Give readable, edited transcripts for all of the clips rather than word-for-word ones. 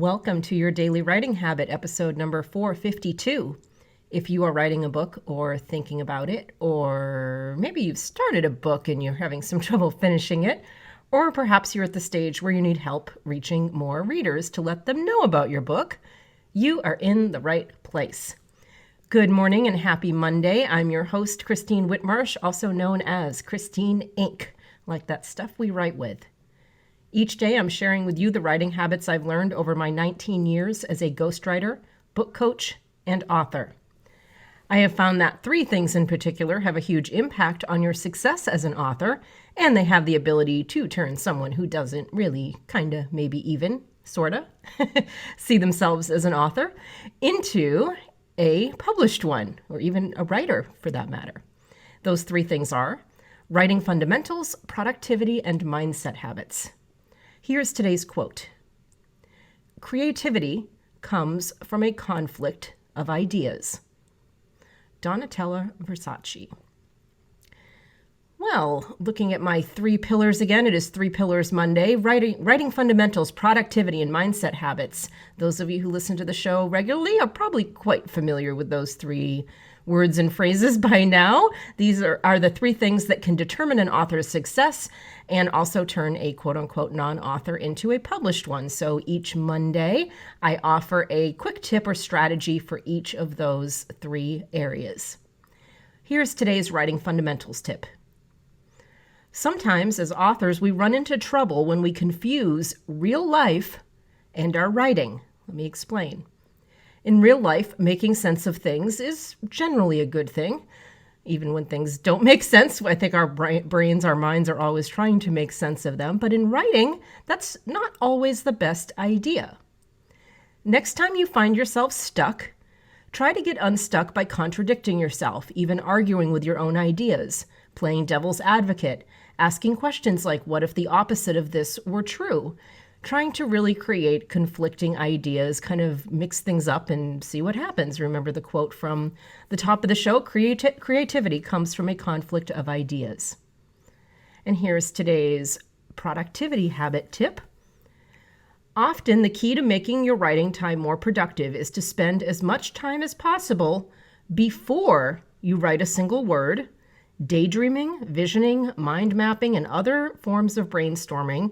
Welcome to your Daily Writing Habit, episode number 452. If you are writing a book or thinking about it, or maybe you've started a book and you're having some trouble finishing it, or perhaps you're at the stage where you need help reaching more readers to let them know about your book, you are in the right place. Good morning and happy Monday. I'm your host, Christine Whitmarsh, also known as Christine Inc., like that stuff we write with. Each day, I'm sharing with you the writing habits I've learned over my 19 years as a ghostwriter, book coach, and author. I have found that three things in particular have a huge impact on your success as an author, and they have the ability to turn someone who doesn't really, kinda, maybe even, sorta, see themselves as an author into a published one, or even a writer for that matter. Those three things are writing fundamentals, productivity, and mindset habits. Here's today's quote. Creativity comes from a conflict of ideas. Donatella Versace. Well, looking at my three pillars again, it is Three Pillars Monday. Writing fundamentals, productivity, and mindset habits. Those of you who listen to the show regularly are probably quite familiar with those three words and phrases by now. These are the three things that can determine an author's success and also turn a quote-unquote non-author into a published one. So each Monday, I offer a quick tip or strategy for each of those three areas. Here's today's writing fundamentals tip. Sometimes as authors, we run into trouble when we confuse real life and our writing. Let me explain. In real life, making sense of things is generally a good thing. Even when things don't make sense, I think our brains, our minds are always trying to make sense of them. But in writing, that's not always the best idea. Next time you find yourself stuck, try to get unstuck by contradicting yourself, even arguing with your own ideas, playing devil's advocate, asking questions like, what if the opposite of this were true? Trying to really create conflicting ideas, kind of mix things up and see what happens. Remember the quote from the top of the show, creativity comes from a conflict of ideas. And here's today's productivity habit tip. Often the key to making your writing time more productive is to spend as much time as possible before you write a single word, daydreaming, visioning, mind mapping, and other forms of brainstorming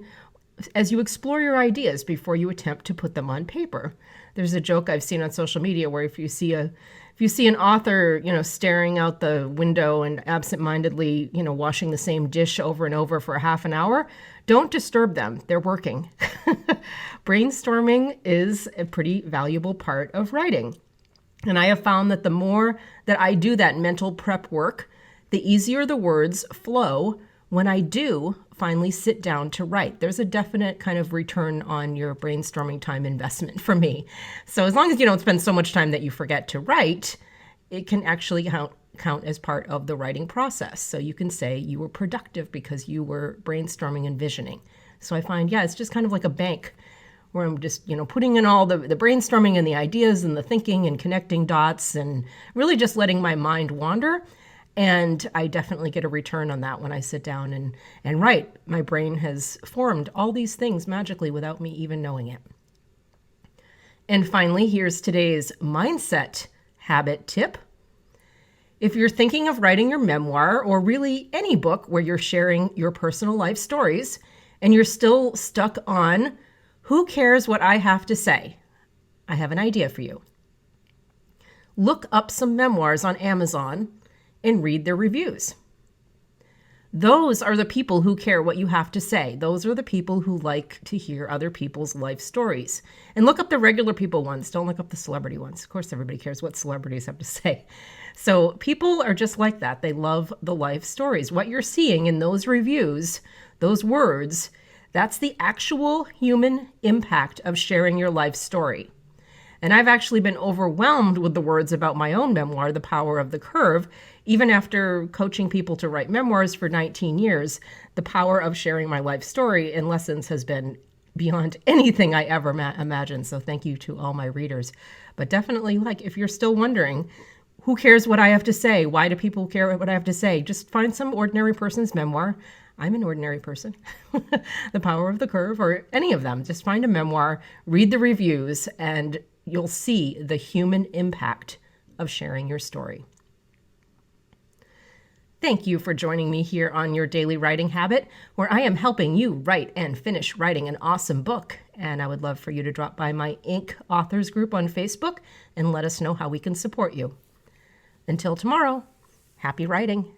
as you explore your ideas before you attempt to put them on paper. There's a joke I've seen on social media where if you see an author, staring out the window and absentmindedly, washing the same dish over and over for a half an hour, don't disturb them. They're working. Brainstorming is a pretty valuable part of writing. And I have found that the more that I do that mental prep work, the easier the words flow when I do finally sit down to write. There's a definite kind of return on your brainstorming time investment for me. So as long as you don't spend so much time that you forget to write, it can actually count as part of the writing process. So you can say you were productive because you were brainstorming and visioning. So I find, it's just kind of like a bank where I'm just, putting in all the brainstorming and the ideas and the thinking and connecting dots and really just letting my mind wander. And I definitely get a return on that when I sit down and write. My brain has formed all these things magically without me even knowing it. And finally, here's today's mindset habit tip. If you're thinking of writing your memoir or really any book where you're sharing your personal life stories and you're still stuck on who cares what I have to say, I have an idea for you. Look up some memoirs on Amazon and read their reviews. Those are the people who care what you have to say. Those are the people who like to hear other people's life stories. And look up the regular people ones. Don't look up the celebrity ones. Of course, everybody cares what celebrities have to say. So people are just like that. They love the life stories. What you're seeing in those reviews, those words, that's the actual human impact of sharing your life story. And I've actually been overwhelmed with the words about my own memoir, The Power of the Curve. Even after coaching people to write memoirs for 19 years, the power of sharing my life story and lessons has been beyond anything I ever imagined. So thank you to all my readers. But definitely, if you're still wondering Who cares what I have to say? Why do people care what I have to say? Just find some ordinary person's memoir. I'm an ordinary person. The Power of the Curve, or any of them. Just find a memoir, read the reviews, and you'll see the human impact of sharing your story. Thank you for joining me here on Your Daily Writing Habit, where I am helping you write and finish writing an awesome book. And I would love for you to drop by my Inc. Authors group on Facebook and let us know how we can support you. Until tomorrow, happy writing.